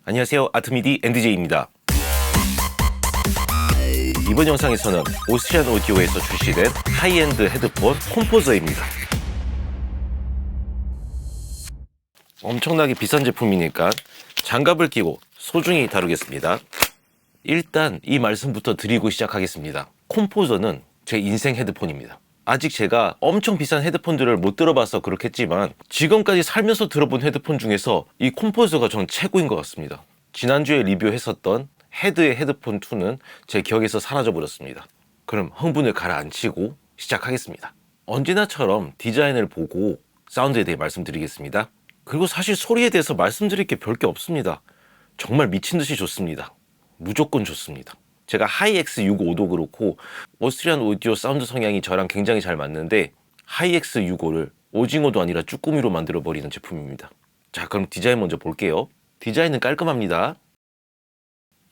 안녕하세요, 아트미디 NDJ입니다. 이번 영상에서는 오스트리안 오디오에서 출시된 하이엔드 헤드폰 콤포저입니다. 엄청나게 비싼 제품이니까 장갑을 끼고 소중히 다루겠습니다. 일단 이 말씀부터 드리고 시작하겠습니다. 콤포저는 제 인생 헤드폰입니다. 아직 제가 엄청 비싼 헤드폰들을 못 들어봐서 그렇겠지만 지금까지 살면서 들어본 헤드폰 중에서 이 콤포저가 전 최고인 것 같습니다. 지난주에 리뷰했었던 헤드의 헤드폰 2는 제 기억에서 사라져버렸습니다. 그럼 흥분을 가라앉히고 시작하겠습니다. 언제나처럼 디자인을 보고 사운드에 대해 말씀드리겠습니다. 그리고 사실 소리에 대해서 말씀드릴 게 별 게 없습니다. 정말 미친듯이 좋습니다. 무조건 좋습니다. 제가 하이엑스 65도 그렇고 오스트리안 오디오 사운드 성향이 저랑 굉장히 잘 맞는데 하이엑스 65를 오징어도 아니라 쭈꾸미로 만들어버리는 제품입니다. 자, 그럼 디자인 먼저 볼게요. 디자인은 깔끔합니다.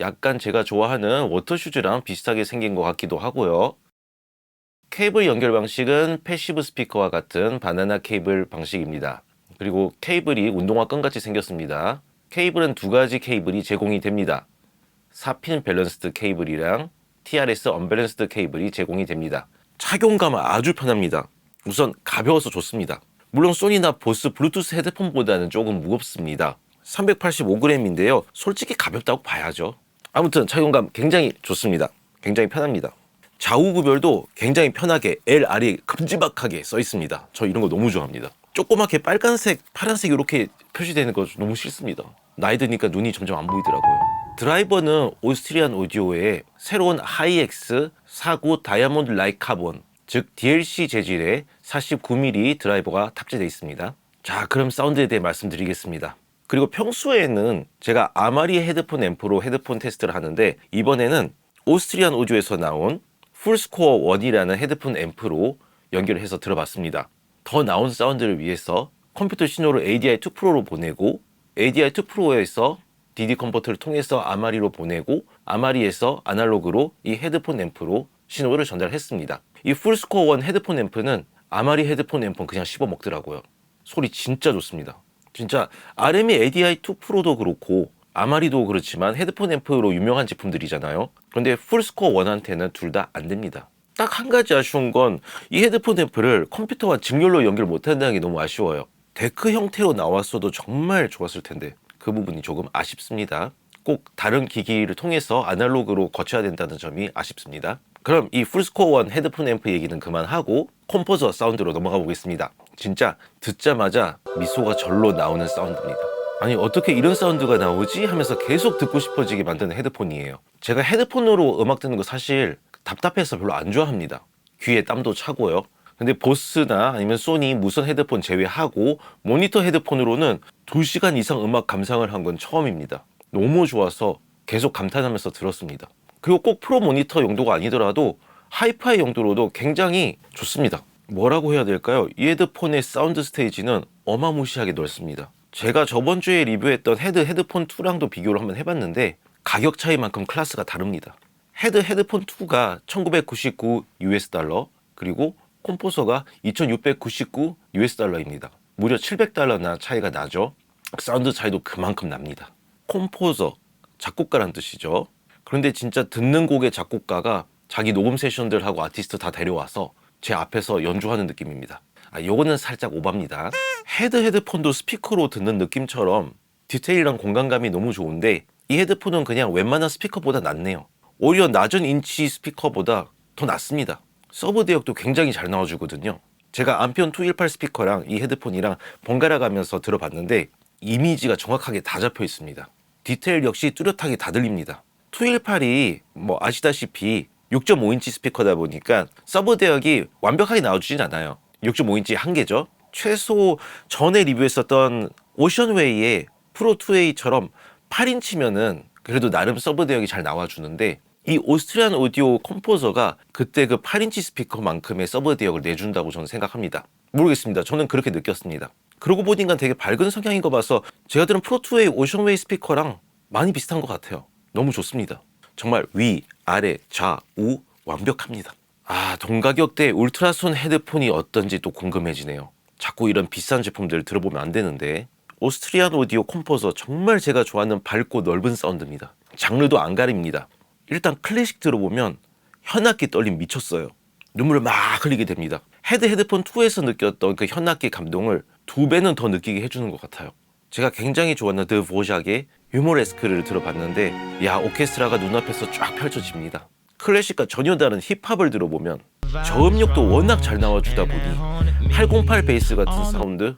약간 제가 좋아하는 워터슈즈랑 비슷하게 생긴 것 같기도 하고요. 케이블 연결 방식은 패시브 스피커와 같은 바나나 케이블 방식입니다. 그리고 케이블이 운동화 끈같이 생겼습니다. 케이블은 두 가지 케이블이 제공이 됩니다. 4핀 밸런스드 케이블이랑 TRS 언밸런스드 케이블이 제공이 됩니다. 착용감은 아주 편합니다. 우선 가벼워서 좋습니다. 물론 소니나 보스 블루투스 헤드폰보다는 조금 무겁습니다. 385g인데요. 솔직히 가볍다고 봐야죠. 아무튼 착용감 굉장히 좋습니다. 굉장히 편합니다. 좌우 구별도 굉장히 편하게 LR이 큼지막하게 써 있습니다. 저 이런 거 너무 좋아합니다. 조그맣게 빨간색, 파란색 이렇게 표시되는 거 너무 싫습니다. 나이 드니까 눈이 점점 안 보이더라고요. 드라이버는 오스트리안 오디오의 새로운 하이엑스 49 다이아몬드 라이트 카본, 즉 DLC 재질의 49mm 드라이버가 탑재되어 있습니다. 자, 그럼 사운드에 대해 말씀드리겠습니다. 그리고 평소에는 제가 아마리 헤드폰 앰프로 헤드폰 테스트를 하는데 이번에는 오스트리안 오디오에서 나온 풀스코어 1이라는 헤드폰 앰프로 연결해서 들어봤습니다. 더 나은 사운드를 위해서 컴퓨터 신호를 ADI2 프로로 보내고 ADI2 프로에서 DD 컨버터를 통해서 아마리로 보내고 아마리에서 아날로그로 이 헤드폰 앰프로 신호를 전달했습니다. 이 풀스코어 1 헤드폰 앰프는 아마리 헤드폰 앰프는 그냥 씹어 먹더라고요. 소리 진짜 좋습니다. 진짜 RM이 ADI2 프로도 그렇고 아마리도 그렇지만 헤드폰 앰프로 유명한 제품들이잖아요. 그런데 풀스코어 1한테는 둘 다 안 됩니다. 딱 한 가지 아쉬운 건 이 헤드폰 앰프를 컴퓨터와 직렬로 연결 못한다는 게 너무 아쉬워요. 데크 형태로 나왔어도 정말 좋았을 텐데 그 부분이 조금 아쉽습니다. 꼭 다른 기기를 통해서 아날로그로 거쳐야 된다는 점이 아쉽습니다. 그럼 이 풀스코어 1 헤드폰 앰프 얘기는 그만하고 콤포저 사운드로 넘어가 보겠습니다. 진짜 듣자마자 미소가 절로 나오는 사운드입니다. 아니 어떻게 이런 사운드가 나오지? 하면서 계속 듣고 싶어지게 만드는 헤드폰이에요. 제가 헤드폰으로 음악 듣는 거 사실 답답해서 별로 안 좋아합니다. 귀에 땀도 차고요. 근데 보스나 아니면 소니 무선 헤드폰 제외하고 모니터 헤드폰으로는 2시간 이상 음악 감상을 한 건 처음입니다. 너무 좋아서 계속 감탄하면서 들었습니다. 그리고 꼭 프로 모니터 용도가 아니더라도 하이파이 용도로도 굉장히 좋습니다. 뭐라고 해야 될까요? 이 헤드폰의 사운드 스테이지는 어마무시하게 넓습니다. 제가 저번 주에 리뷰했던 헤드폰 2랑도 비교를 한번 해봤는데 가격 차이만큼 클래스가 다릅니다. 헤드폰 2가 1999 US 달러 그리고 콤포서가 2699 US 달러입니다. 무려 700달러나 차이가 나죠. 사운드 차이도 그만큼 납니다. 콤포저, 작곡가란 뜻이죠. 그런데 진짜 듣는 곡의 작곡가가 자기 녹음 세션들하고 아티스트 다 데려와서 제 앞에서 연주하는 느낌입니다. 요거는 살짝 오바입니다. 헤드폰도 스피커로 듣는 느낌처럼 디테일한 공간감이 너무 좋은데 이 헤드폰은 그냥 웬만한 스피커보다 낫네요. 오히려 낮은 인치 스피커보다 더 낫습니다. 서브 대역도 굉장히 잘 나와주거든요. 제가 암피온 218 스피커랑 이 헤드폰이랑 번갈아 가면서 들어봤는데 이미지가 정확하게 다 잡혀 있습니다. 디테일 역시 뚜렷하게 다 들립니다. 218이 뭐 아시다시피 6.5인치 스피커다 보니까 서브 대역이 완벽하게 나와주진 않아요. 6.5인치 한계죠. 최소 전에 리뷰했었던 오션웨이의 프로 2A처럼 8인치면은 그래도 나름 서브 대역이 잘 나와주는데 이 오스트리안 오디오 콤포저가 그때 그 8인치 스피커만큼의 서브 대역을 내준다고 저는 생각합니다. 모르겠습니다. 저는 그렇게 느꼈습니다. 그러고 보니까 되게 밝은 성향인 거 봐서 제가 들은 프로2의 오션웨이 스피커랑 많이 비슷한 것 같아요. 너무 좋습니다. 정말 위, 아래, 좌, 우 완벽합니다. 동가격대 울트라손 헤드폰이 어떤지 또 궁금해지네요. 자꾸 이런 비싼 제품들 들어보면 안 되는데 오스트리안 오디오 컴포서, 정말 제가 좋아하는 밝고 넓은 사운드입니다. 장르도 안 가립니다. 일단 클래식 들어보면 현악기 떨림 미쳤어요. 눈물을 막 흘리게 됩니다. 헤드폰 2에서 느꼈던 그 현악기 감동을 2배는 더 느끼게 해주는 것 같아요. 제가 굉장히 좋아하는 드 보샥의 유모레스크를 들어봤는데, 야, 오케스트라가 눈앞에서 쫙 펼쳐집니다. 클래식과 전혀 다른 힙합을 들어보면 저음역도 워낙 잘 나와주다 보니 808 베이스 같은 사운드,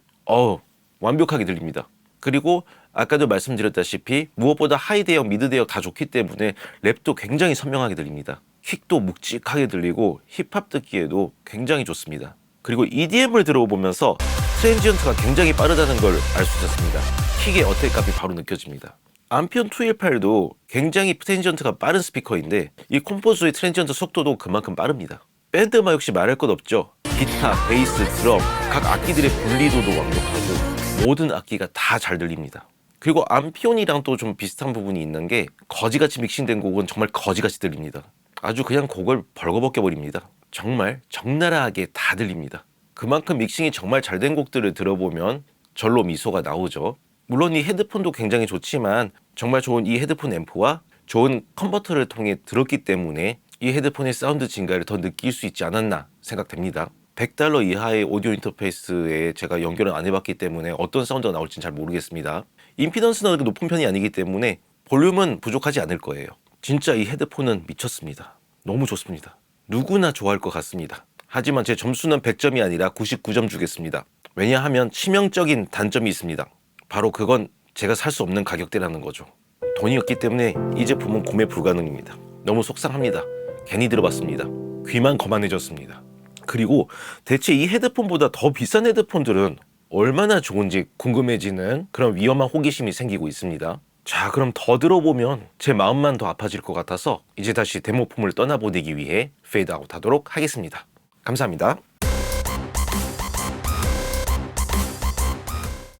완벽하게 들립니다. 그리고 아까도 말씀드렸다시피 무엇보다 하이 대역, 미드 대역 다 좋기 때문에 랩도 굉장히 선명하게 들립니다. 킥도 묵직하게 들리고 힙합 듣기에도 굉장히 좋습니다. 그리고 EDM을 들어보면서 트랜지언트가 굉장히 빠르다는 걸 알 수 있었습니다. 킥의 어택감이 바로 느껴집니다. 암피온 218도 굉장히 트랜지언트가 빠른 스피커인데 이 컴포저의 트랜지언트 속도도 그만큼 빠릅니다. 밴드 음악 역시 말할 것 없죠. 기타, 베이스, 드럼, 각 악기들의 분리도도 완벽하고 모든 악기가 다 잘 들립니다. 그리고 암피온이랑 또 좀 비슷한 부분이 있는 게 거지같이 믹싱된 곡은 정말 거지같이 들립니다. 아주 그냥 곡을 벌거벗겨 버립니다. 정말 적나라하게 다 들립니다. 그만큼 믹싱이 정말 잘 된 곡들을 들어보면 절로 미소가 나오죠. 물론 이 헤드폰도 굉장히 좋지만 정말 좋은 이 헤드폰 앰프와 좋은 컨버터를 통해 들었기 때문에 이 헤드폰의 사운드 증가를 더 느낄 수 있지 않았나 생각됩니다. $100 이하의 오디오 인터페이스에 제가 연결을 안 해봤기 때문에 어떤 사운드가 나올지는 잘 모르겠습니다. 임피던스는 높은 편이 아니기 때문에 볼륨은 부족하지 않을 거예요. 진짜 이 헤드폰은 미쳤습니다. 너무 좋습니다. 누구나 좋아할 것 같습니다. 하지만 제 점수는 100점이 아니라 99점 주겠습니다. 왜냐하면 치명적인 단점이 있습니다. 바로 그건 제가 살 수 없는 가격대라는 거죠. 돈이 없기 때문에 이 제품은 구매 불가능입니다. 너무 속상합니다. 괜히 들어봤습니다. 귀만 거만해졌습니다. 그리고 대체 이 헤드폰보다 더 비싼 헤드폰들은 얼마나 좋은지 궁금해지는 그런 위험한 호기심이 생기고 있습니다. 자, 그럼 더 들어보면 제 마음만 더 아파질 것 같아서 이제 다시 데모품을 떠나보내기 위해 페이드아웃 하도록 하겠습니다. 감사합니다.